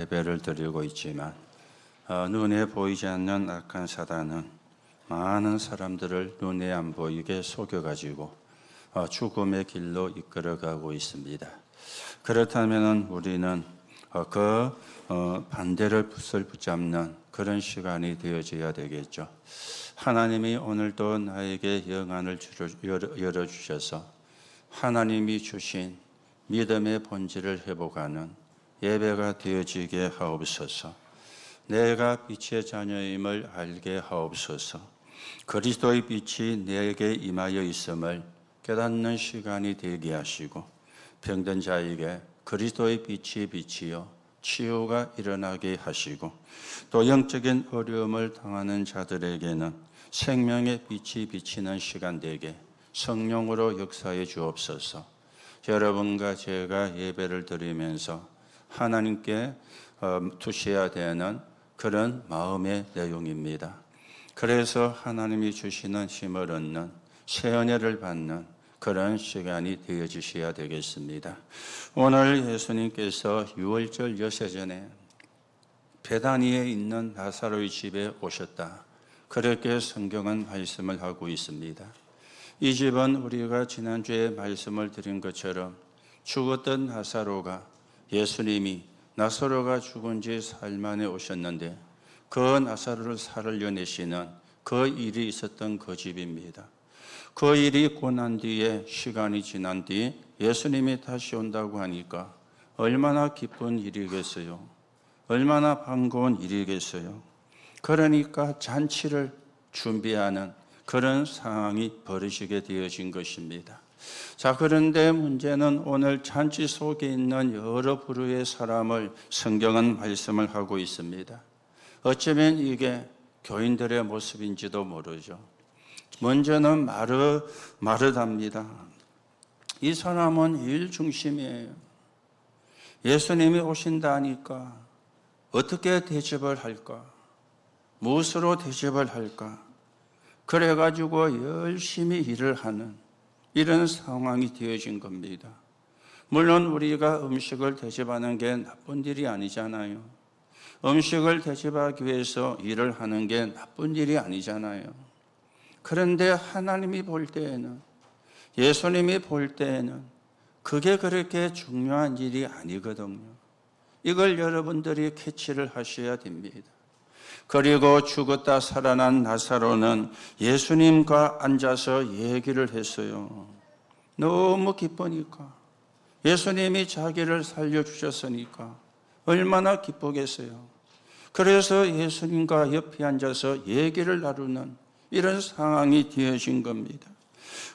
예배를 드리고 있지만 눈에 보이지 않는 악한 사단은 많은 사람들을 눈에 안 보이게 속여가지고 죽음의 길로 이끌어가고 있습니다. 그렇다면 우리는 그 반대를 붓을 붙잡는 그런 시간이 되어져야 되겠죠. 하나님이 오늘도 나에게 영안을 열어주셔서 하나님이 주신 믿음의 본질을 회복하는 예배가 되어지게 하옵소서. 내가 빛의 자녀임을 알게 하옵소서. 그리스도의 빛이 내게 임하여 있음을 깨닫는 시간이 되게 하시고 병든 자에게 그리스도의 빛이 비치어 치유가 일어나게 하시고 또 영적인 어려움을 당하는 자들에게는 생명의 빛이 비치는 시간 되게 성령으로 역사해 주옵소서. 여러분과 제가 예배를 드리면서 하나님께 투시해야 되는 그런 마음의 내용입니다. 그래서 하나님이 주시는 힘을 얻는 새 은혜를 받는 그런 시간이 되어주셔야 되겠습니다. 오늘 예수님께서 유월절 여세전에 베다니에 있는 나사로의 집에 오셨다. 그렇게 성경은 말씀을 하고 있습니다. 이 집은 우리가 지난주에 말씀을 드린 것처럼 죽었던 나사로가 예수님이 나사로가 죽은 지 사흘 만에 오셨는데 그 나사로를 살려내시는 그 일이 있었던 그 집입니다. 그 일이 있고 난 뒤에 시간이 지난 뒤 예수님이 다시 온다고 하니까 얼마나 기쁜 일이겠어요. 얼마나 반가운 일이겠어요. 그러니까 잔치를 준비하는 그런 상황이 벌어지게 되어진 것입니다. 자, 그런데 문제는 오늘 잔치 속에 있는 여러 부류의 사람을 성경은 말씀을 하고 있습니다. 어쩌면 이게 교인들의 모습인지도 모르죠. 먼저는 마르다입니다. 이 사람은 일 중심이에요. 예수님이 오신다니까 어떻게 대접을 할까? 무엇으로 대접을 할까? 그래가지고 열심히 일을 하는 이런 상황이 되어진 겁니다. 물론 우리가 음식을 대접하는 게 나쁜 일이 아니잖아요. 음식을 대접하기 위해서 일을 하는 게 나쁜 일이 아니잖아요. 그런데 하나님이 볼 때에는, 예수님이 볼 때에는 그게 그렇게 중요한 일이 아니거든요. 이걸 여러분들이 캐치를 하셔야 됩니다. 그리고 죽었다 살아난 나사로는 예수님과 앉아서 얘기를 했어요. 너무 기쁘니까. 예수님이 자기를 살려주셨으니까 얼마나 기쁘겠어요. 그래서 예수님과 옆에 앉아서 얘기를 나누는 이런 상황이 되어진 겁니다.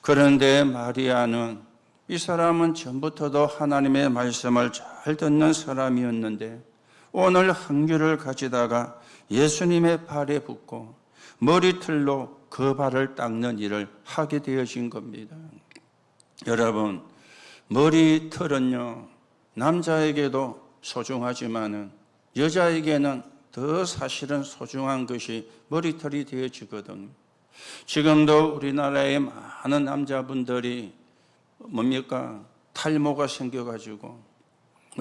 그런데 마리아는, 이 사람은 전부터도 하나님의 말씀을 잘 듣는 사람이었는데 오늘 한규를 가지다가 예수님의 발에 붙고 머리털로 그 발을 닦는 일을 하게 되어진 겁니다. 여러분, 머리털은요, 남자에게도 소중하지만은 여자에게는 더 사실은 소중한 것이 머리털이 되어지거든요. 지금도 우리나라의 많은 남자분들이 탈모가 생겨가지고,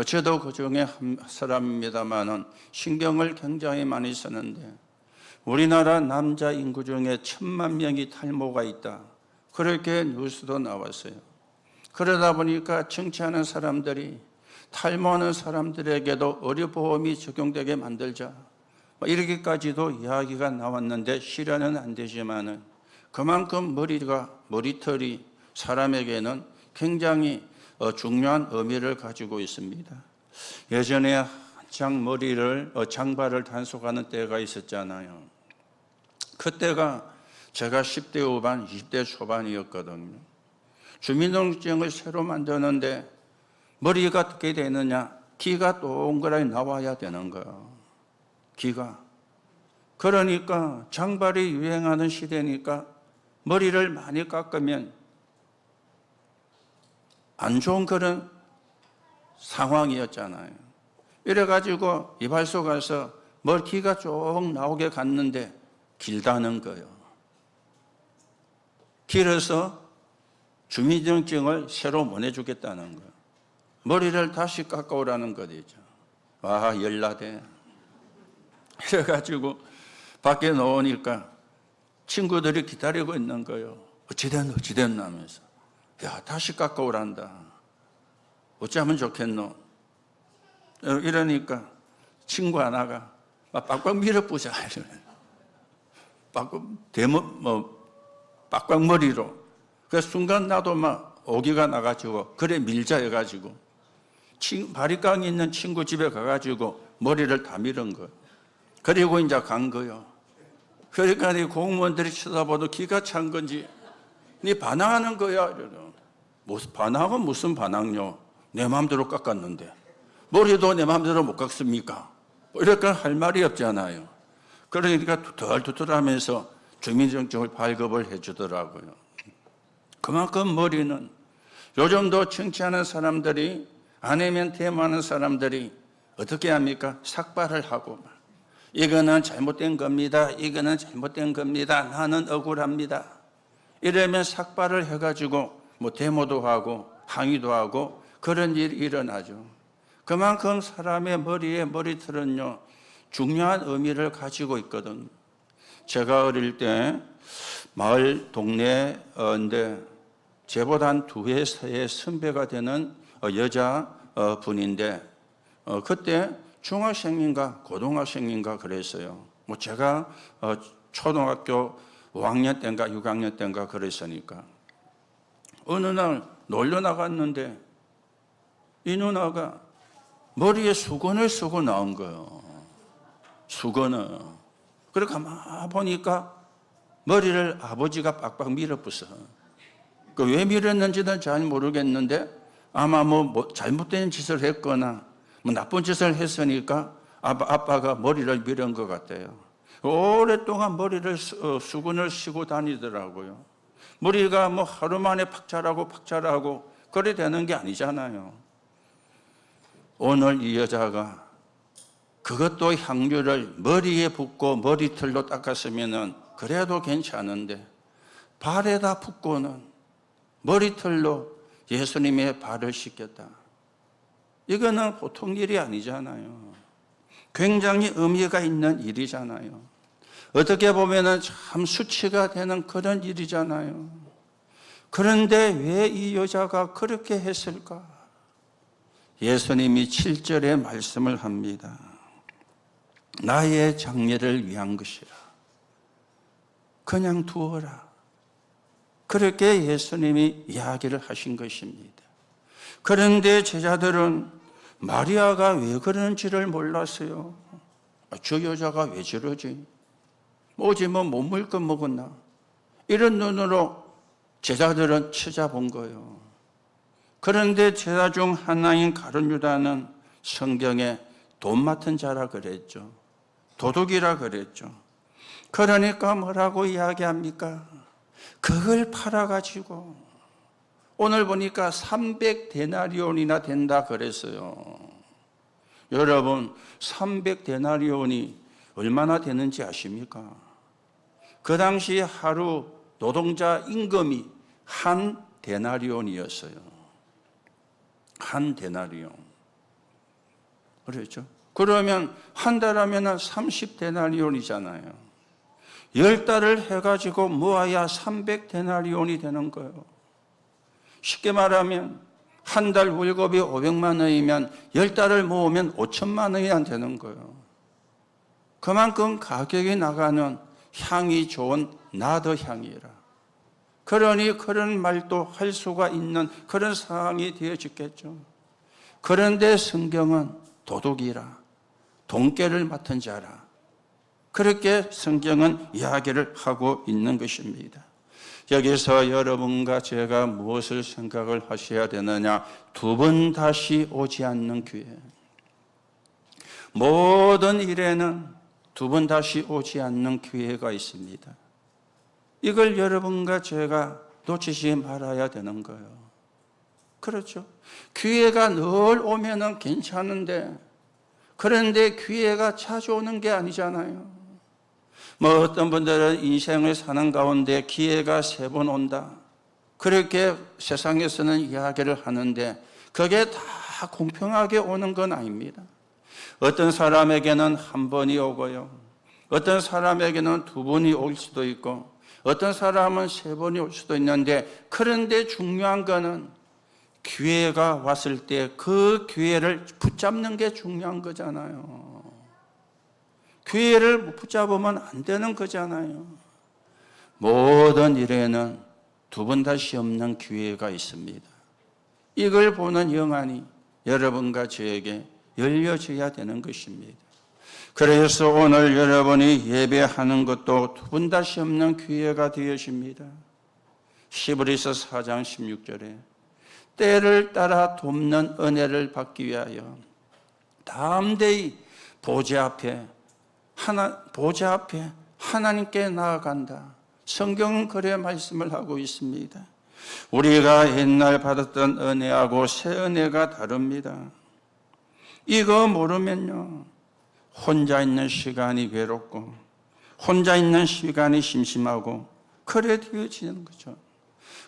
저도 그 중에 한 사람입니다만은 신경을 굉장히 많이 쓰는데 우리나라 남자 인구 중에 1,000만 명이 탈모가 있다. 그렇게 뉴스도 나왔어요. 그러다 보니까 정치하는 사람들이 탈모하는 사람들에게도 의료보험이 적용되게 만들자, 이렇게까지도 이야기가 나왔는데 실현은 안 되지만은 그만큼 머리털이 사람에게는 굉장히 중요한 의미를 가지고 있습니다. 예전에 한창 장발을 단속하는 때가 있었잖아요. 그때가 제가 10대 후반, 20대 초반이었거든요. 주민등록증을 새로 만드는데 머리가 어떻게 되느냐? 기가 동그랗게 나와야 되는 거예요. 기가. 그러니까 장발이 유행하는 시대니까 머리를 많이 깎으면 안 좋은 그런 상황이었잖아요. 이래가지고 이발소 가서 머리가 쭉 나오게 갔는데 길다는 거예요. 길어서 주민등록증을 새로 보내주겠다는 거예요. 머리를 다시 깎아오라는 거죠. 와, 열나대. 그래가지고 밖에 나오니까 친구들이 기다리고 있는 거예요. 어찌 됐나 하면서. 야, 다시 깎아오란다. 어찌하면 좋겠노? 이러니까 친구 하나가 빡빡 밀어보자. 빡빡머리로. 그래서 순간 나도 막 오기가 나가지고, 그래 밀자 해가지고, 바리깡이 있는 친구 집에 가가지고 머리를 다 밀은 거예요. 그리고 이제 간 거예요. 그러니까 이 공무원들이 쳐다봐도 기가 찬 건지, 니 반항하는 거야. 반항은 무슨 반항요? 내 마음대로 깎았는데. 머리도 내 마음대로 못 깎습니까? 이렇게 할 말이 없잖아요. 그러니까 두들하면서 주민등록증을 발급을 해주더라고요. 그만큼 머리는, 요즘도 정치하는 사람들이, 아니면 대모하는 사람들이 어떻게 합니까? 삭발을 하고, 이거는 잘못된 겁니다. 이거는 잘못된 겁니다. 나는 억울합니다. 이러면 삭발을 해가지고 뭐 데모도 하고 항의도 하고 그런 일이 일어나죠. 그만큼 사람의 머리털은요, 중요한 의미를 가지고 있거든. 제가 어릴 때 마을 동네인데 제보다 한 2회, 3회 선배가 되는 여자 분인데 그때 중학생인가 고등학생인가 그랬어요. 뭐 제가 초등학교 5학년 때인가 6학년 때인가 그랬으니까 어느 날 놀러 나갔는데 이 누나가 머리에 수건을 쓰고 나온 거예요. 수건을. 그래 가만 보니까 머리를 아버지가 빡빡 밀어붙어. 왜 밀었는지는 잘 모르겠는데 아마 뭐 잘못된 짓을 했거나 뭐 나쁜 짓을 했으니까 아빠가 머리를 밀은 것 같아요. 오랫동안 머리를 수건을 쓰고 다니더라고요. 머리가 뭐 하루 만에 팍 자라고 그래 되는 게 아니잖아요. 오늘 이 여자가 그것도 향유를 머리에 붓고 머리털로 닦았으면은 그래도 괜찮은데 발에다 붓고는 머리털로 예수님의 발을 씻겼다. 이거는 보통 일이 아니잖아요. 굉장히 의미가 있는 일이잖아요. 어떻게 보면은 참 수치가 되는 그런 일이잖아요. 그런데 왜 이 여자가 그렇게 했을까? 예수님이 7절에 말씀을 합니다. 나의 장례를 위한 것이라. 그냥 두어라. 그렇게 예수님이 이야기를 하신 것입니다. 그런데 제자들은 마리아가 왜 그런지를 몰랐어요. 저 여자가 왜 저러지? 오지 뭐 못 먹을 거 먹었나? 이런 눈으로 제자들은 찾아본 거예요. 그런데 제자 중 하나인 가룟 유다는 성경에 돈 맡은 자라 그랬죠. 도둑이라 그랬죠. 그러니까 뭐라고 이야기합니까? 그걸 팔아가지고 오늘 보니까 300데나리온이나 된다 그랬어요. 여러분 300데나리온이 얼마나 되는지 아십니까? 그 당시 하루 노동자 임금이 한 데나리온이었어요. 한 데나리온. 그렇죠? 그러면 한 달 하면 30데나리온이잖아요. 10달을 해가지고 모아야 300데나리온이 되는 거예요. 쉽게 말하면 한 달 월급이 500만 원이면 10달을 모으면 5천만 원이 안 되는 거예요. 그만큼 가격이 나가는 향이 좋은 나더 향이라. 그러니 그런 말도 할 수가 있는 그런 상황이 되어졌겠죠. 그런데 성경은 도둑이라, 돈깨를 맡은 자라, 그렇게 성경은 이야기를 하고 있는 것입니다. 여기서 여러분과 제가 무엇을 생각을 하셔야 되느냐? 2번 다시 오지 않는 기회. 모든 일에는 2번 다시 오지 않는 기회가 있습니다. 이걸 여러분과 제가 놓치지 말아야 되는 거예요. 그렇죠? 기회가 늘 오면은 괜찮은데, 그런데 기회가 자주 오는 게 아니잖아요. 뭐 어떤 분들은 인생을 사는 가운데 기회가 3번 온다, 그렇게 세상에서는 이야기를 하는데 그게 다 공평하게 오는 건 아닙니다. 어떤 사람에게는 한 번이 오고요. 어떤 사람에게는 두 번이 올 수도 있고 어떤 사람은 세 번이 올 수도 있는데, 그런데 중요한 거는 기회가 왔을 때 그 기회를 붙잡는 게 중요한 거잖아요. 기회를 붙잡으면 안 되는 거잖아요. 모든 일에는 두 번 다시 없는 기회가 있습니다. 이걸 보는 영안이 여러분과 저에게 열려져야 되는 것입니다. 그래서 오늘 여러분이 예배하는 것도 두 번 다시 없는 기회가 되어집니다. 히브리서 4장 16절에 때를 따라 돕는 은혜를 받기 위하여 담대히 보좌 앞에 하나님께 나아간다. 성경은 그래 말씀을 하고 있습니다. 우리가 옛날 받았던 은혜하고 새 은혜가 다릅니다. 이거 모르면요, 혼자 있는 시간이 외롭고 혼자 있는 시간이 심심하고 그래 되어지는 거죠.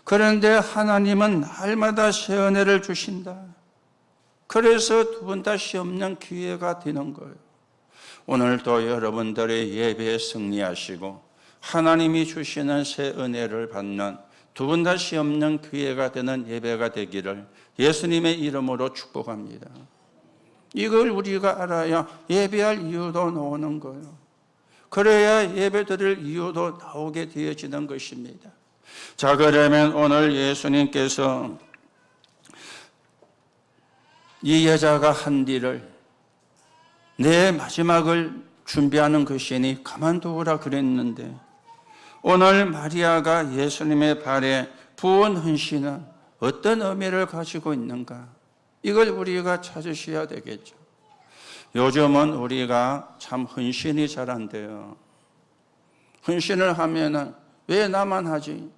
그런데 하나님은 날마다 새 은혜를 주신다. 그래서 두 번 다시 없는 기회가 되는 거예요. 오늘도 여러분들의 예배에 승리하시고 하나님이 주시는 새 은혜를 받는 두 번 다시 없는 기회가 되는 예배가 되기를 예수님의 이름으로 축복합니다. 이걸 우리가 알아야 예배할 이유도 나오는 거예요. 그래야 예배드릴 이유도 나오게 되어지는 것입니다. 자, 그러면 오늘 예수님께서 이 여자가 한 일을 내 마지막을 준비하는 것이니 가만두어라 그랬는데, 오늘 마리아가 예수님의 발에 부은 헌신은 어떤 의미를 가지고 있는가? 이걸 우리가 찾으셔야 되겠죠. 요즘은 우리가 참 헌신이 잘 안 돼요. 헌신을 하면은 왜 나만 하지?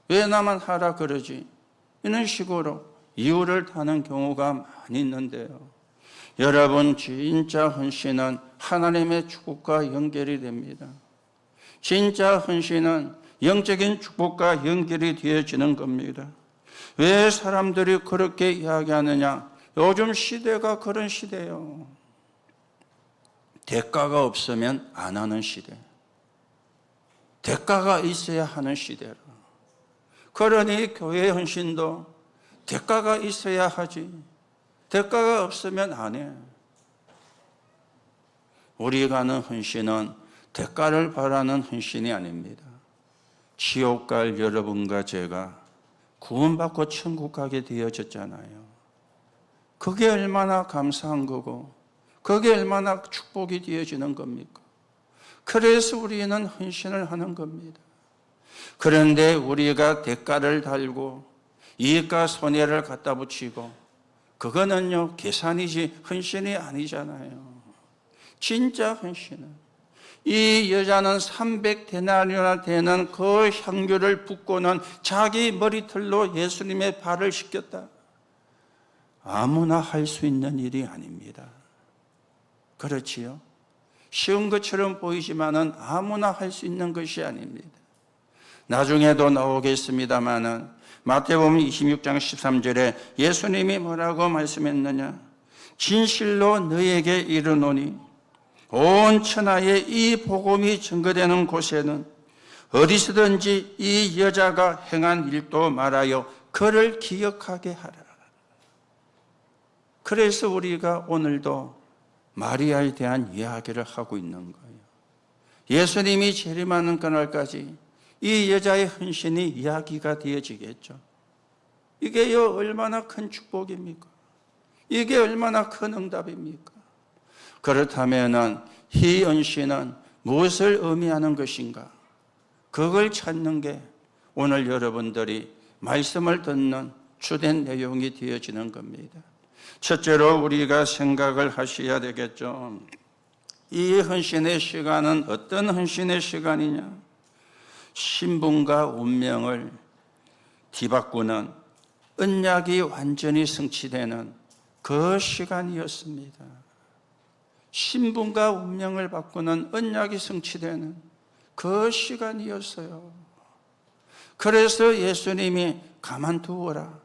왜 나만 하라 그러지? 이런 식으로 이유를 타는 경우가 많이 있는데요. 여러분, 진짜 헌신은 하나님의 축복과 연결이 됩니다. 진짜 헌신은 영적인 축복과 연결이 되어지는 겁니다. 왜 사람들이 그렇게 이야기하느냐? 요즘 시대가 그런 시대예요. 대가가 없으면 안 하는 시대. 대가가 있어야 하는 시대라. 그러니 교회 헌신도 대가가 있어야 하지. 대가가 없으면 안 해. 우리가 하는 헌신은 대가를 바라는 헌신이 아닙니다. 지옥 갈 여러분과 제가 구원받고 천국 가게 되어졌잖아요. 그게 얼마나 감사한 거고 그게 얼마나 축복이 되어지는 겁니까? 그래서 우리는 헌신을 하는 겁니다. 그런데 우리가 대가를 달고 이익과 손해를 갖다 붙이고 그거는요 계산이지 헌신이 아니잖아요. 진짜 헌신은 이 여자는 300데나리오나 되는 그 향유를 붓고는 자기 머리털로 예수님의 발을 씻겼다. 아무나 할 수 있는 일이 아닙니다. 그렇지요? 쉬운 것처럼 보이지만은 아무나 할 수 있는 것이 아닙니다. 나중에도 나오겠습니다마는 마태복음 26장 13절에 예수님이 뭐라고 말씀했느냐? 진실로 너에게 이르노니 온 천하에 이 복음이 증거되는 곳에는 어디서든지 이 여자가 행한 일도 말하여 그를 기억하게 하라. 그래서 우리가 오늘도 마리아에 대한 이야기를 하고 있는 거예요. 예수님이 재림하는 그날까지 이 여자의 헌신이 이야기가 되어지겠죠. 이게 얼마나 큰 축복입니까? 이게 얼마나 큰 응답입니까? 그렇다면 이 헌신은 무엇을 의미하는 것인가? 그걸 찾는 게 오늘 여러분들이 말씀을 듣는 주된 내용이 되어지는 겁니다. 첫째로 우리가 생각을 하셔야 되겠죠. 이 헌신의 시간은 어떤 헌신의 시간이냐? 신분과 운명을 뒤바꾸는 언약이 완전히 성취되는 그 시간이었습니다. 신분과 운명을 바꾸는 언약이 성취되는 그 시간이었어요. 그래서 예수님이 가만두어라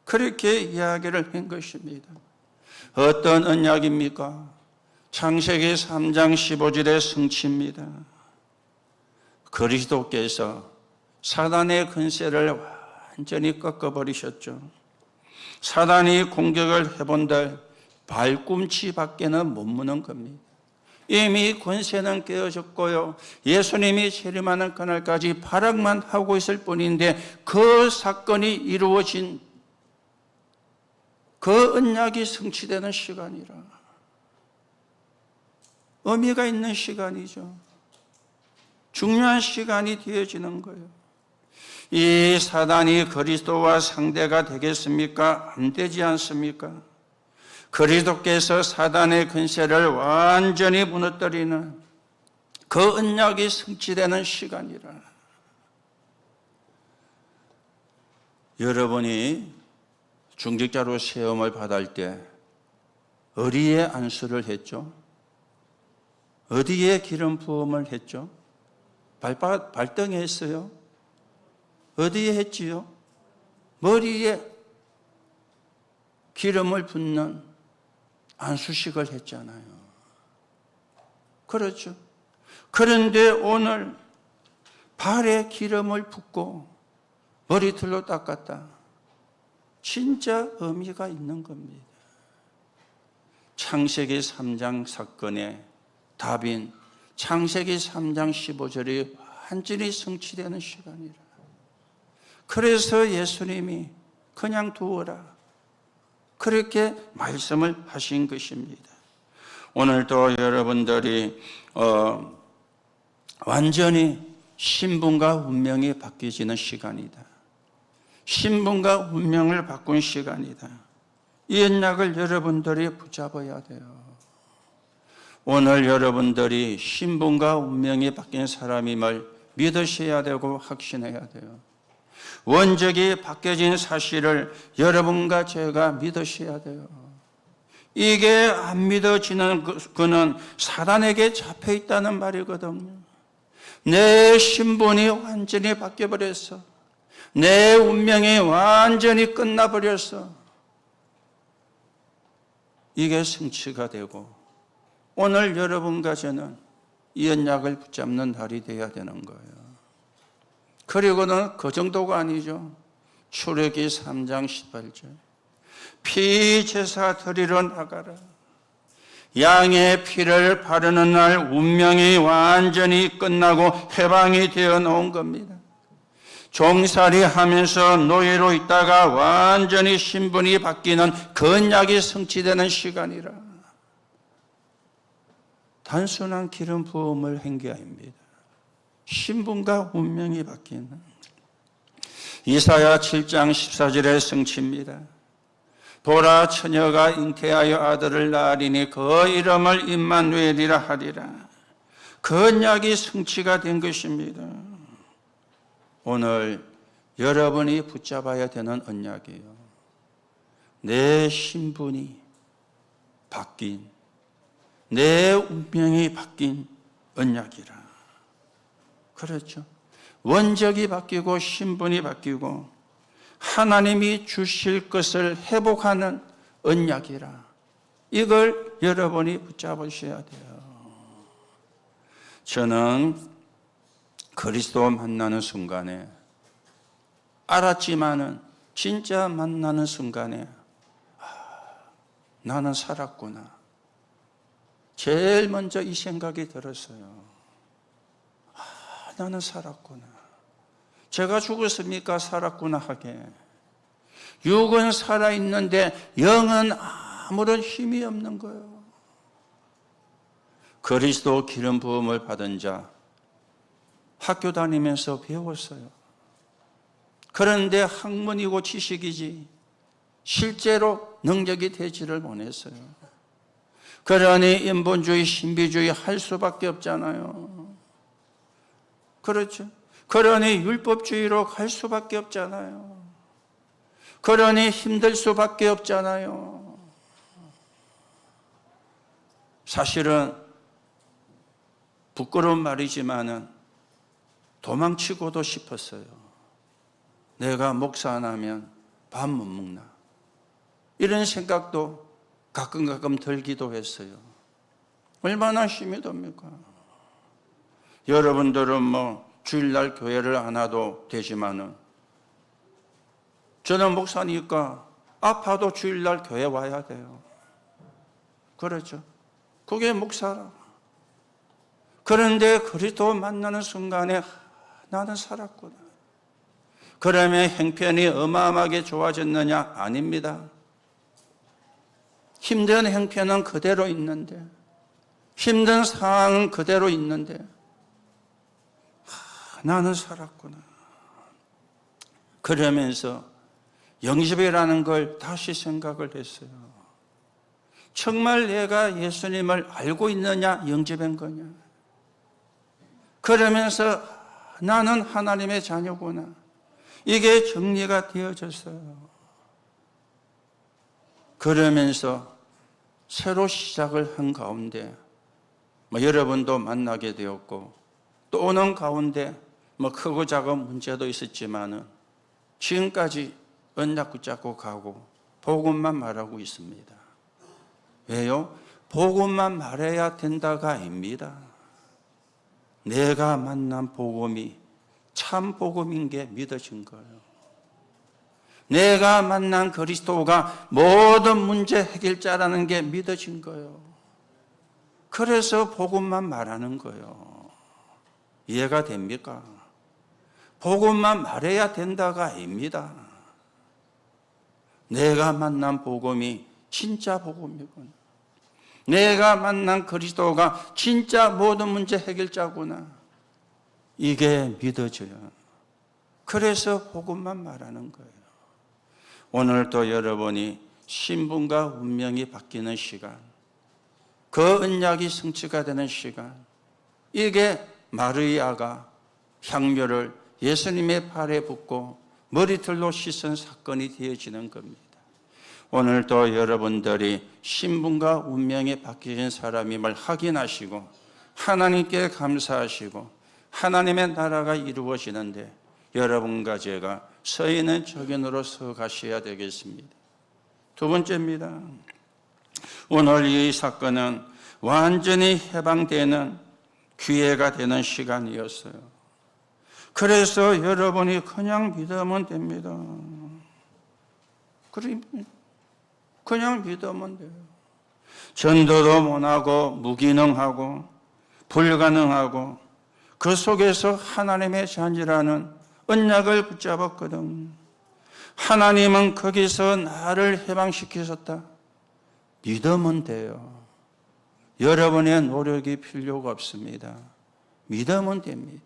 그렇게 이야기를 한 것입니다. 어떤 언약입니까? 창세기 3장 15절의 성취입니다. 그리스도께서 사단의 권세를 완전히 꺾어버리셨죠. 사단이 공격을 해본들 발꿈치밖에는 못 무는 겁니다. 이미 권세는 깨어졌고요. 예수님이 재림하는 그날까지 발악만 하고 있을 뿐인데 그 사건이 이루어진 그 언약이 성취되는 시간이라. 의미가 있는 시간이죠. 중요한 시간이 되어지는 거예요. 이 사단이 그리스도와 상대가 되겠습니까? 안 되지 않습니까? 그리스도께서 사단의 권세를 완전히 무너뜨리는 그 언약이 성취되는 시간이라. 여러분이 중직자로 시험을 받을 때 어디에 안수를 했죠? 어디에 기름 부음을 했죠? 발등에 했어요? 어디에 했지요? 머리에 기름을 붓는 안수식을 했잖아요. 그렇죠. 그런데 오늘 발에 기름을 붓고 머리털로 닦았다. 진짜 의미가 있는 겁니다. 창세기 3장 사건의 답인 창세기 3장 15절이 완전히 성취되는 시간이라. 그래서 예수님이 그냥 두어라. 그렇게 말씀을 하신 것입니다. 오늘도 여러분들이 완전히 신분과 운명이 바뀌어지는 시간이다. 신분과 운명을 바꾼 시간이다. 이 언약을 여러분들이 붙잡아야 돼요. 오늘 여러분들이 신분과 운명이 바뀐 사람임을 믿으셔야 되고 확신해야 돼요. 원적이 바뀌어진 사실을 여러분과 제가 믿으셔야 돼요. 이게 안 믿어지는 그는 사단에게 잡혀 있다는 말이거든요. 내 신분이 완전히 바뀌어버렸어. 내 운명이 완전히 끝나버렸어. 이게 성취가 되고 오늘 여러분과 저는 이 언약을 붙잡는 날이 되어야 되는 거예요. 그리고는 그 정도가 아니죠. 출애기 3장 18절 피제사 드리러 나가라. 양의 피를 바르는 날 운명이 완전히 끝나고 해방이 되어 놓은 겁니다. 종살이 하면서 노예로 있다가 완전히 신분이 바뀌는 그 언약이 성취되는 시간이라. 단순한 기름 부음을 한 게 아닙니다. 신분과 운명이 바뀌는 이사야 7장 14절의 성취입니다. 보라 처녀가 잉태하여 아들을 낳으리니 그 이름을 임마누엘이라 하리라. 그 언약이 성취가 된 것입니다. 오늘 여러분이 붙잡아야 되는 언약이에요. 내 신분이 바뀐, 내 운명이 바뀐 언약이라. 그렇죠. 원적이 바뀌고 신분이 바뀌고 하나님이 주실 것을 회복하는 언약이라. 이걸 여러분이 붙잡으셔야 돼요. 저는 그리스도 만나는 순간에 알았지만은 진짜 만나는 순간에 나는 살았구나. 제일 먼저 이 생각이 들었어요. 나는 살았구나. 제가 죽었습니까? 살았구나 하게. 육은 살아있는데 영은 아무런 힘이 없는 거예요. 그리스도 기름 부음을 받은 자 학교 다니면서 배웠어요. 그런데 학문이고 지식이지 실제로 능력이 되지를 못했어요. 그러니 인본주의, 신비주의 할 수밖에 없잖아요. 그렇죠. 그러니 율법주의로 갈 수밖에 없잖아요. 그러니 힘들 수밖에 없잖아요. 사실은 부끄러운 말이지만은 도망치고도 싶었어요. 내가 목사 안 하면 밥 못 먹나. 이런 생각도 가끔 들기도 했어요. 얼마나 힘이 듭니까? 여러분들은 주일날 교회를 안 와도 되지만은 저는 목사니까 아파도 주일날 교회 와야 돼요. 그렇죠? 그게 목사라. 그런데 그리스도 만나는 순간에 나는 살았구나. 그러면 형편이 어마어마하게 좋아졌느냐? 아닙니다. 힘든 형편은 그대로 있는데, 힘든 상황은 그대로 있는데, 나는 살았구나. 그러면서 영접이라는 걸 다시 생각을 했어요. 정말 내가 예수님을 알고 있느냐, 영접한 거냐. 그러면서 나는 하나님의 자녀구나. 이게 정리가 되어졌어요. 그러면서 새로 시작을 한 가운데 여러분도 만나게 되었고, 또 오는 가운데 크고 작은 문제도 있었지만은 지금까지 언약 붙잡고 가고 복음만 말하고 있습니다. 왜요? 복음만 말해야 된다가 아닙니다. 내가 만난 복음이 참 복음인 게 믿어진 거예요. 내가 만난 그리스도가 모든 문제 해결자라는 게 믿어진 거예요. 그래서 복음만 말하는 거예요. 이해가 됩니까? 복음만 말해야 된다가 아닙니다. 내가 만난 복음이 진짜 복음이구나. 내가 만난 그리스도가 진짜 모든 문제 해결자구나. 이게 믿어져요. 그래서 복음만 말하는 거예요. 오늘도 여러분이 신분과 운명이 바뀌는 시간, 그 언약이 성취가 되는 시간, 이게 마리아가 향료를 예수님의 발에 붓고 머리털로 씻은 사건이 되어지는 겁니다. 오늘도 여러분들이 신분과 운명이 바뀌신 사람임을 확인하시고 하나님께 감사하시고 하나님의 나라가 이루어지는데 여러분과 제가 서 있는 적인으로 서 가셔야 되겠습니다. 두 번째입니다. 오늘 이 사건은 완전히 해방되는 기회가 되는 시간이었어요. 그래서 여러분이 그냥 믿으면 됩니다. 그냥 믿으면 돼요. 전도도 못하고 무기능하고 불가능하고 그 속에서 하나님의 자녀라는 언약을 붙잡았거든. 하나님은 거기서 나를 해방시키셨다. 믿으면 돼요. 여러분의 노력이 필요가 없습니다. 믿으면 됩니다.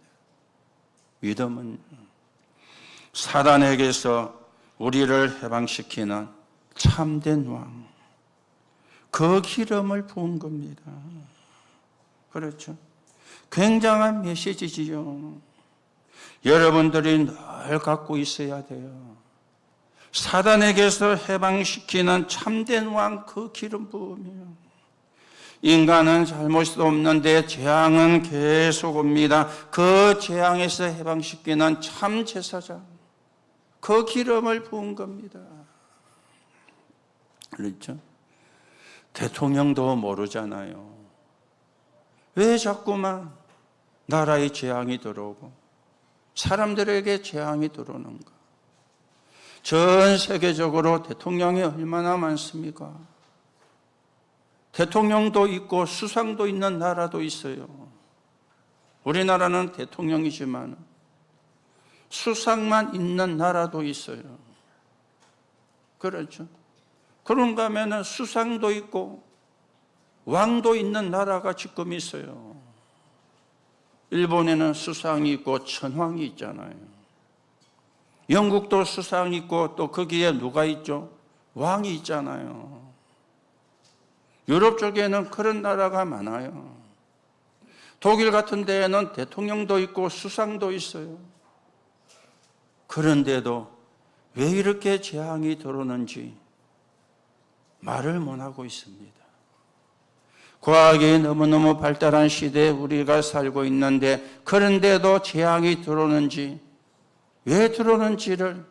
믿으면. 사단에게서 우리를 해방시키는 참된 왕, 그 기름을 부은 겁니다. 그렇죠? 굉장한 메시지지요. 여러분들이 늘 갖고 있어야 돼요. 사단에게서 해방시키는 참된 왕, 그 기름 부음이요. 인간은 잘못도 없는데 재앙은 계속 옵니다. 그 재앙에서 해방시키는 참 제사장, 그 기름을 부은 겁니다. 그렇죠? 대통령도 모르잖아요. 왜 자꾸만 나라에 재앙이 들어오고 사람들에게 재앙이 들어오는가? 전 세계적으로 대통령이 얼마나 많습니까? 대통령도 있고 수상도 있는 나라도 있어요. 우리나라는 대통령이지만 수상만 있는 나라도 있어요. 그렇죠? 그런가 하면 수상도 있고 왕도 있는 나라가 지금 있어요. 일본에는 수상이 있고 천황이 있잖아요. 영국도 수상이 있고 또 거기에 누가 있죠? 왕이 있잖아요. 유럽 쪽에는 그런 나라가 많아요. 독일 같은 데에는 대통령도 있고 수상도 있어요. 그런데도 왜 이렇게 재앙이 들어오는지 말을 못하고 있습니다. 과학이 너무너무 발달한 시대에 우리가 살고 있는데 그런데도 재앙이 들어오는지, 왜 들어오는지를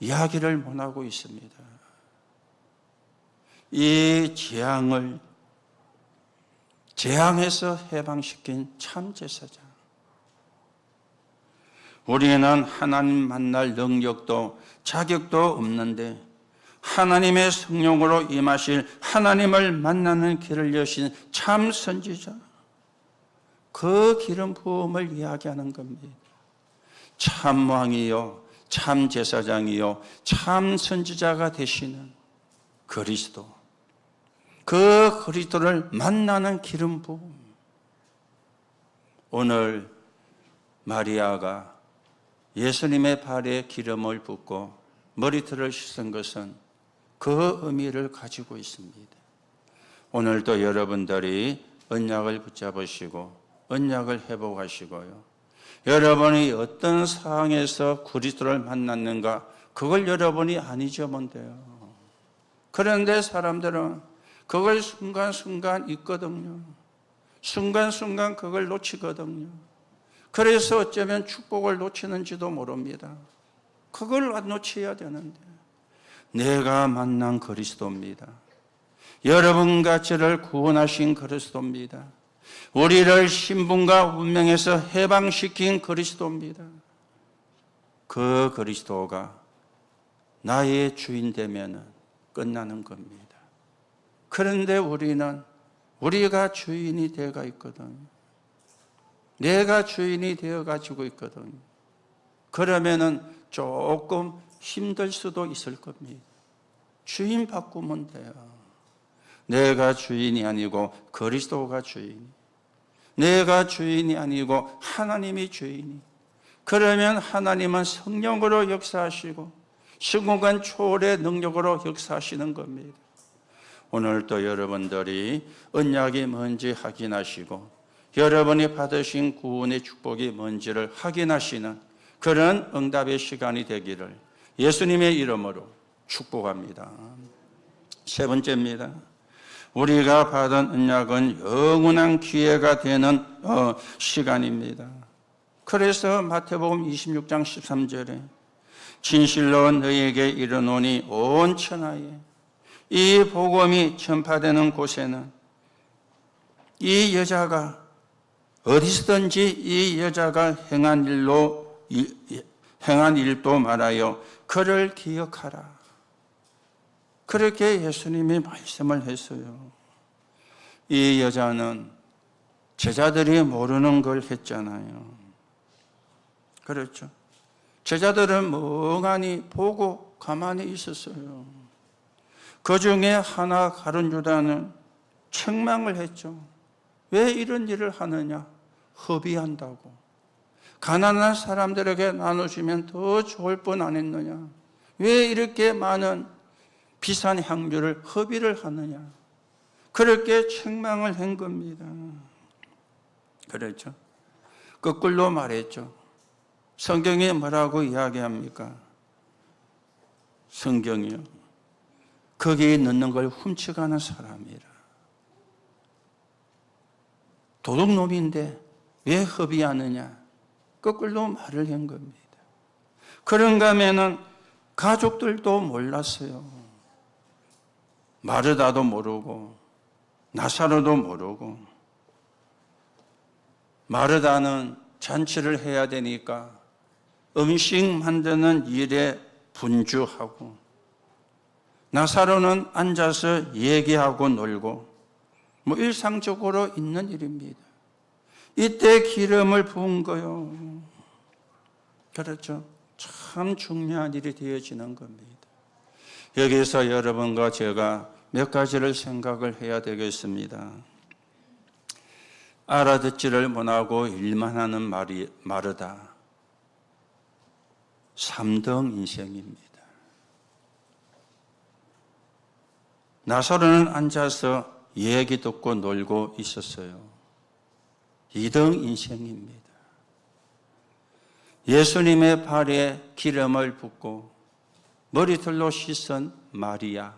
이야기를 못하고 있습니다. 이 재앙을 재앙에서 해방시킨 참 제사장. 우리는 하나님 만날 능력도 자격도 없는데 하나님의 성령으로 임하실 하나님을 만나는 길을 여신 참 선지자, 그 기름 부음을 이야기하는 겁니다. 참 왕이요, 참 제사장이요, 참 선지자가 되시는 그리스도, 그 그리스도를 만나는 기름 부음. 오늘 마리아가 예수님의 발에 기름을 붓고 머리털을 씻은 것은 그 의미를 가지고 있습니다. 오늘도 여러분들이 언약을 붙잡으시고 언약을 회복하시고요, 여러분이 어떤 상황에서 그리스도를 만났는가, 그걸 여러분이 안 잊으면 돼요. 그런데 사람들은 그걸 순간순간 잊거든요. 순간순간 그걸 놓치거든요. 그래서 어쩌면 축복을 놓치는지도 모릅니다. 그걸 안 놓쳐야 되는데, 내가 만난 그리스도입니다. 여러분과 저를 구원하신 그리스도입니다. 우리를 신분과 운명에서 해방시킨 그리스도입니다. 그 그리스도가 나의 주인 되면 끝나는 겁니다. 그런데 우리가 주인이 되어가 있거든요. 내가 주인이 되어가지고 있거든요. 그러면은 조금 힘들 수도 있을 겁니다. 주인 바꾸면 돼요. 내가 주인이 아니고 그리스도가 주인이, 내가 주인이 아니고 하나님이 주인이. 그러면 하나님은 성령으로 역사하시고 시공간 초월의 능력으로 역사하시는 겁니다. 오늘도 여러분들이 언약이 뭔지 확인하시고 여러분이 받으신 구원의 축복이 뭔지를 확인하시는 그런 응답의 시간이 되기를 예수님의 이름으로 축복합니다. 세 번째입니다. 우리가 받은 언약은 영원한 기회가 되는 시간입니다. 그래서 마태복음 26장 13절에 진실로 너희에게 이르노니 온 천하에 이 복음이 전파되는 곳에는 이 여자가 어디서든지 이 여자가 행한 일도 말하여 그를 기억하라. 그렇게 예수님이 말씀을 했어요. 이 여자는 제자들이 모르는 걸 했잖아요. 그렇죠. 제자들은 멍하니 보고 가만히 있었어요. 그 중에 하나 가룟 유다는 책망을 했죠. 왜 이런 일을 하느냐? 허비한다고. 가난한 사람들에게 나누시면 더 좋을 뻔 안 했느냐? 왜 이렇게 많은 비싼 향료를 허비를 하느냐? 그렇게 책망을 한 겁니다. 그렇죠. 거꾸로 말했죠. 성경이 뭐라고 이야기합니까? 성경이요, 거기에 넣는 걸 훔쳐가는 사람이라. 도둑놈인데 왜 허비하느냐? 거꾸로 말을 한 겁니다. 그런가 하면은 가족들도 몰랐어요. 마르다도 모르고 나사로도 모르고. 마르다는 잔치를 해야 되니까 음식 만드는 일에 분주하고, 나사로는 앉아서 얘기하고 놀고, 일상적으로 있는 일입니다. 이때 기름을 부은 거요. 그렇죠. 참 중요한 일이 되어지는 겁니다. 여기서 여러분과 제가 몇 가지를 생각을 해야 되겠습니다. 알아듣지를 못하고 일만 하는 마르다. 3등 인생입니다. 나사로는 앉아서 얘기 듣고 놀고 있었어요. 2등 인생입니다. 예수님의 발에 기름을 붓고 머리털로 씻은 마리아,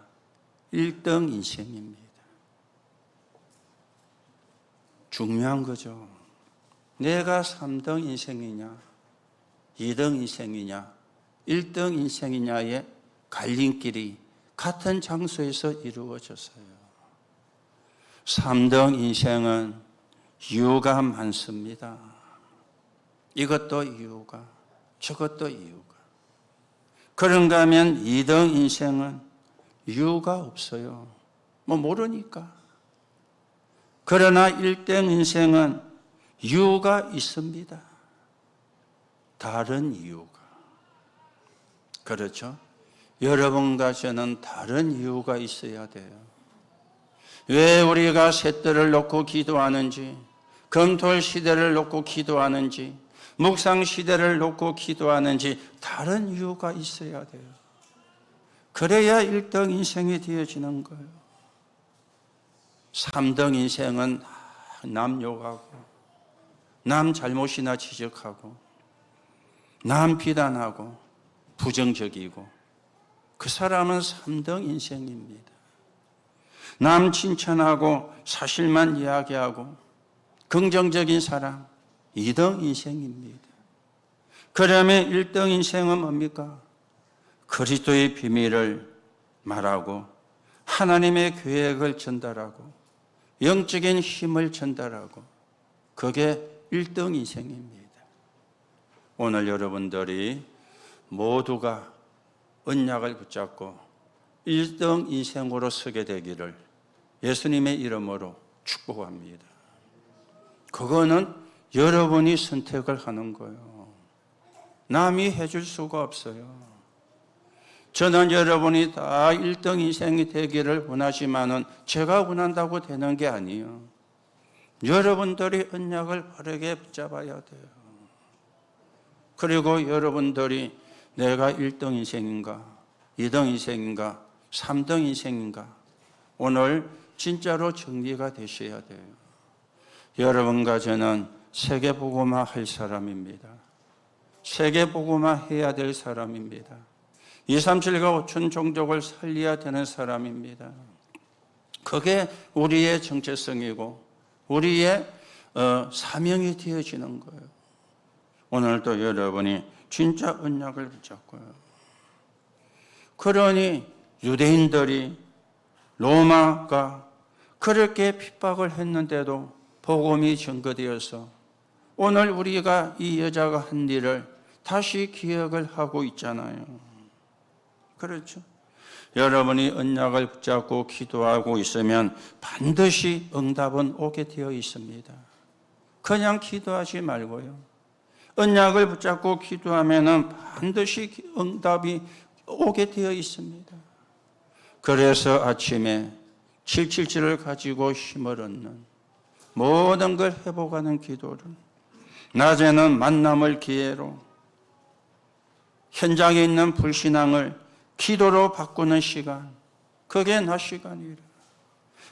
1등 인생입니다. 중요한 거죠. 내가 3등 인생이냐, 2등 인생이냐, 1등 인생이냐의 갈림길이 같은 장소에서 이루어졌어요. 3등 인생은 이유가 많습니다. 이것도 이유가, 저것도 이유가. 그런가 하면 2등 인생은 이유가 없어요. 뭐 모르니까. 그러나 1등 인생은 이유가 있습니다. 다른 이유가. 그렇죠? 여러분과 저는 다른 이유가 있어야 돼요. 왜 우리가 셋들을 놓고 기도하는지, 금토일 시대를 놓고 기도하는지, 묵상 시대를 놓고 기도하는지 다른 이유가 있어야 돼요. 그래야 1등 인생이 되어지는 거예요. 3등 인생은 남 욕하고, 남 잘못이나 지적하고, 남 비난하고, 부정적이고, 그 사람은 3등 인생입니다. 남 칭찬하고 사실만 이야기하고 긍정적인 사람 2등 인생입니다. 그러면 1등 인생은 뭡니까? 그리스도의 비밀을 말하고 하나님의 계획을 전달하고 영적인 힘을 전달하고 그게 1등 인생입니다. 오늘 여러분들이 모두가 언약을 붙잡고 1등 인생으로 서게 되기를 예수님의 이름으로 축복합니다. 그거는 여러분이 선택을 하는 거예요. 남이 해줄 수가 없어요. 저는 여러분이 다 1등 인생이 되기를 원하지만은 제가 원한다고 되는 게 아니에요. 여러분들이 언약을 바르게 붙잡아야 돼요. 그리고 여러분들이 내가 1등 인생인가, 2등 인생인가, 3등 인생인가 오늘 진짜로 정리가 되셔야 돼요. 여러분과 저는 세계복음화 할 사람입니다. 세계복음화 해야 될 사람입니다. 237가 5천 종족을 살려야 되는 사람입니다. 그게 우리의 정체성이고 우리의 사명이 되어지는 거예요. 오늘도 여러분이 진짜 언약을 붙잡고요. 그러니 유대인들이 로마가 그렇게 핍박을 했는데도 복음이 증거되어서 오늘 우리가 이 여자가 한 일을 다시 기억을 하고 있잖아요. 그렇죠? 여러분이 언약을 붙잡고 기도하고 있으면 반드시 응답은 오게 되어 있습니다. 그냥 기도하지 말고요. 언약을 붙잡고 기도하면 반드시 응답이 오게 되어 있습니다. 그래서 아침에 777을 가지고 힘을 얻는 모든 걸 회복하는 기도를, 낮에는 만남을 기회로 현장에 있는 불신앙을 기도로 바꾸는 시간, 그게 낮 시간이에요.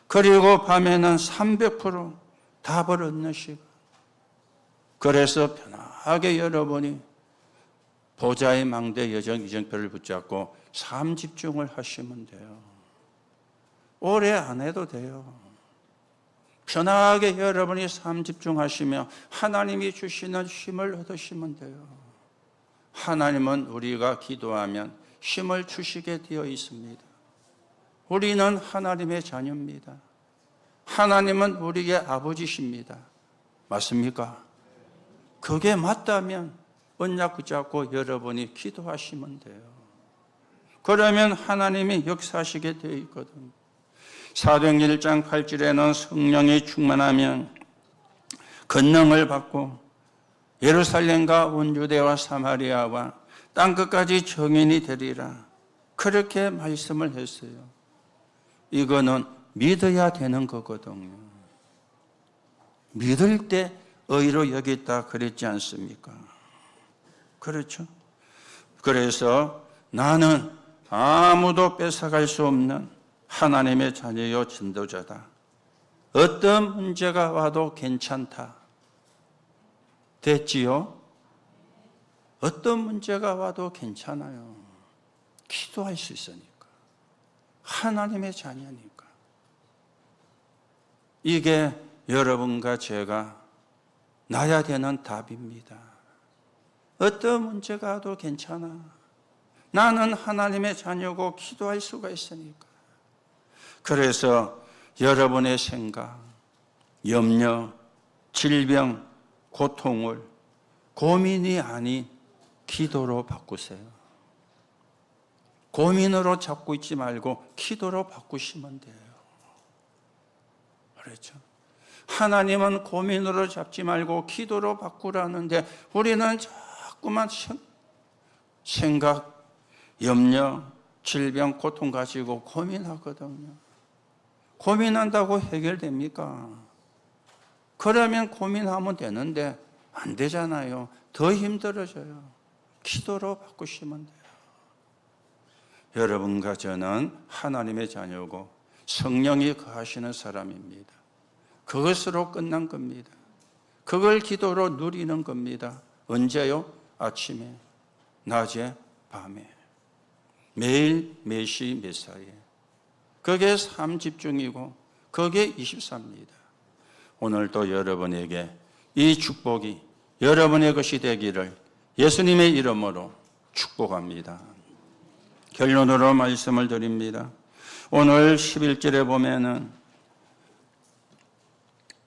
그리고 밤에는 300% 답을 얻는 시간. 그래서 편하게 여러분이 보좌의 망대 여정 이정표를 붙잡고 삶 집중을 하시면 돼요. 오래 안 해도 돼요. 편하게 여러분이 삶 집중하시며 하나님이 주시는 힘을 얻으시면 돼요. 하나님은 우리가 기도하면 힘을 주시게 되어 있습니다. 우리는 하나님의 자녀입니다. 하나님은 우리의 아버지십니다. 맞습니까? 그게 맞다면 언약 붙잡고 여러분이 기도하시면 돼요. 그러면 하나님이 역사하시게 되어 있거든요. 사도행전 1장 8절에는 성령이 충만하면 권능을 받고 예루살렘과 온 유대와 사마리아와 땅끝까지 증인이 되리라. 그렇게 말씀을 했어요. 이거는 믿어야 되는 거거든요. 믿을 때 의로 여겼다 그랬지 않습니까? 그렇죠? 그래서 나는 아무도 뺏어갈 수 없는 하나님의 자녀요 전도자다. 어떤 문제가 와도 괜찮다. 됐지요? 어떤 문제가 와도 괜찮아요. 기도할 수 있으니까. 하나님의 자녀니까. 이게 여러분과 제가 나야 되는 답입니다. 어떤 문제가 와도 괜찮아. 나는 하나님의 자녀고 기도할 수가 있으니까. 그래서 여러분의 생각, 염려, 질병, 고통을 고민이 아닌 기도로 바꾸세요. 고민으로 잡고 있지 말고 기도로 바꾸시면 돼요. 그렇죠? 하나님은 고민으로 잡지 말고 기도로 바꾸라는데 우리는 자꾸만 생각, 염려, 질병, 고통 가지고 고민하거든요. 고민한다고 해결됩니까? 그러면 고민하면 되는데 안 되잖아요. 더 힘들어져요. 기도로 바꾸시면 돼요. 여러분과 저는 하나님의 자녀고 성령이 거하시는 사람입니다. 그것으로 끝난 겁니다. 그걸 기도로 누리는 겁니다. 언제요? 아침에, 낮에, 밤에. 매일 몇 시 몇 사이에. 그게 삶 집중이고 그게 24입니다. 오늘도 여러분에게 이 축복이 여러분의 것이 되기를 예수님의 이름으로 축복합니다. 결론으로 말씀을 드립니다. 오늘 11절에 보면은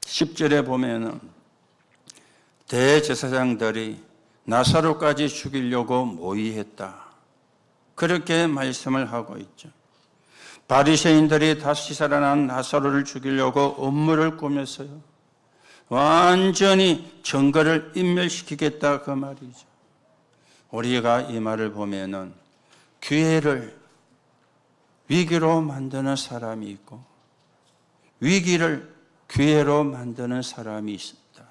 10절에 보면은 대제사장들이 나사로까지 죽이려고 모의했다. 그렇게 말씀을 하고 있죠. 바리새인들이 다시 살아난 나사로를 죽이려고 음모를 꾸몄어요. 완전히 증거를 인멸시키겠다 그 말이죠. 우리가 이 말을 보면은 기회를 위기로 만드는 사람이 있고 위기를 기회로 만드는 사람이 있습니다.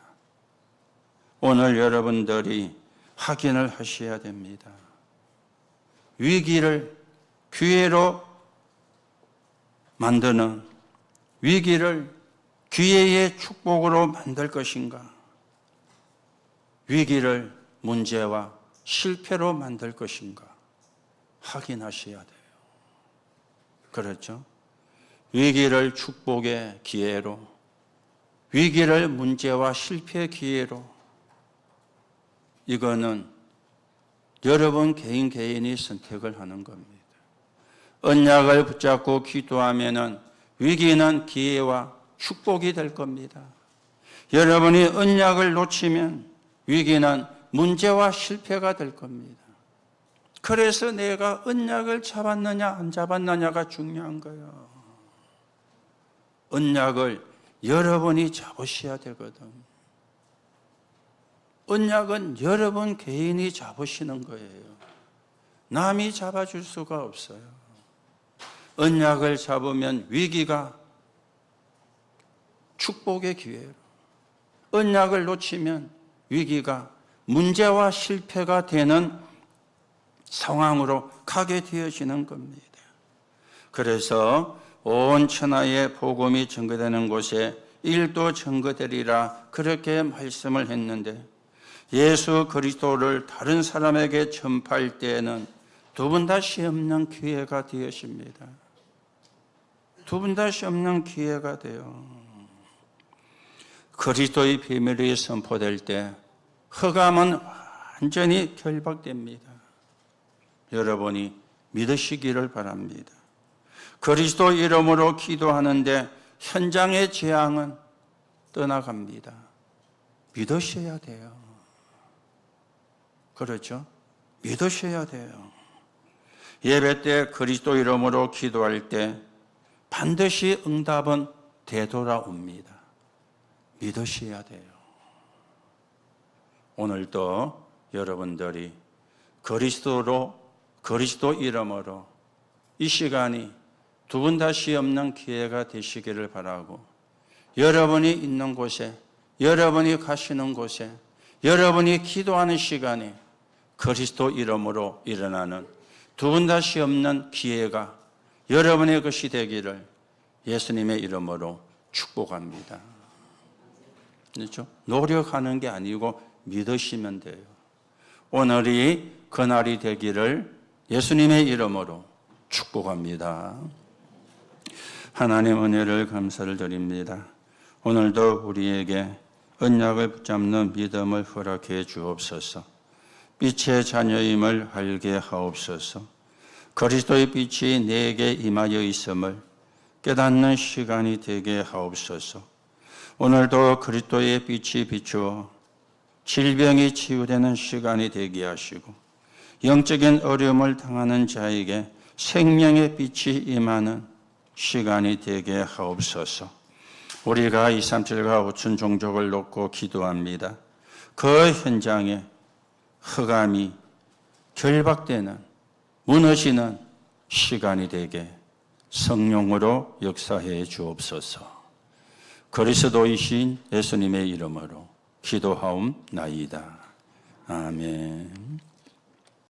오늘 여러분들이 확인을 하셔야 됩니다. 위기를 기회로 만드는, 위기를 기회의 축복으로 만들 것인가? 위기를 문제와 실패로 만들 것인가? 확인하셔야 돼요. 그렇죠? 위기를 축복의 기회로, 위기를 문제와 실패의 기회로, 이거는 여러분 개인이 선택을 하는 겁니다. 언약을 붙잡고 기도하면은 위기는 기회와 축복이 될 겁니다. 여러분이 언약을 놓치면 위기는 문제와 실패가 될 겁니다. 그래서 내가 언약을 잡았느냐 안 잡았느냐가 중요한 거예요. 언약을 여러분이 잡으셔야 되거든. 언약은 여러분 개인이 잡으시는 거예요. 남이 잡아줄 수가 없어요. 언약을 잡으면 위기가 축복의 기회로, 언약을 놓치면 위기가 문제와 실패가 되는 상황으로 가게 되어지는 겁니다. 그래서 온 천하에 복음이 전거되는 곳에 일도 전거되리라 그렇게 말씀을 했는데 예수 그리스도를 다른 사람에게 전파할 때에는 두 번 다시 없는 기회가 되어집니다. 두 번 다시 없는 기회가 돼요. 그리스도의 비밀이 선포될 때 흑암은 완전히 결박됩니다. 여러분이 믿으시기를 바랍니다. 그리스도 이름으로 기도하는데 현장의 재앙은 떠나갑니다. 믿으셔야 돼요. 그렇죠? 믿으셔야 돼요. 예배 때 그리스도 이름으로 기도할 때 반드시 응답은 되돌아옵니다. 믿으셔야 돼요. 오늘도 여러분들이 그리스도 이름으로 이 시간이 두 번 다시 없는 기회가 되시기를 바라고 여러분이 있는 곳에, 여러분이 가시는 곳에, 여러분이 기도하는 시간에 그리스도 이름으로 일어나는 두 번 다시 없는 기회가 여러분의 것이 되기를 예수님의 이름으로 축복합니다. 그렇죠? 노력하는 게 아니고 믿으시면 돼요. 오늘이 그날이 되기를 예수님의 이름으로 축복합니다. 하나님 은혜를 감사를 드립니다. 오늘도 우리에게 언약을 붙잡는 믿음을 허락해 주옵소서. 빛의 자녀임을 알게 하옵소서. 그리스도의 빛이 내게 임하여 있음을 깨닫는 시간이 되게 하옵소서. 오늘도 그리스도의 빛이 비추어 질병이 치유되는 시간이 되게 하시고 영적인 어려움을 당하는 자에게 생명의 빛이 임하는 시간이 되게 하옵소서. 우리가 237과 5천 종족을 놓고 기도합니다. 그 현장에 흑암이 결박되는, 무너지는 시간이 되게 성령으로 역사해 주옵소서. 그리스도이신 예수님의 이름으로 기도하옵나이다. 아멘.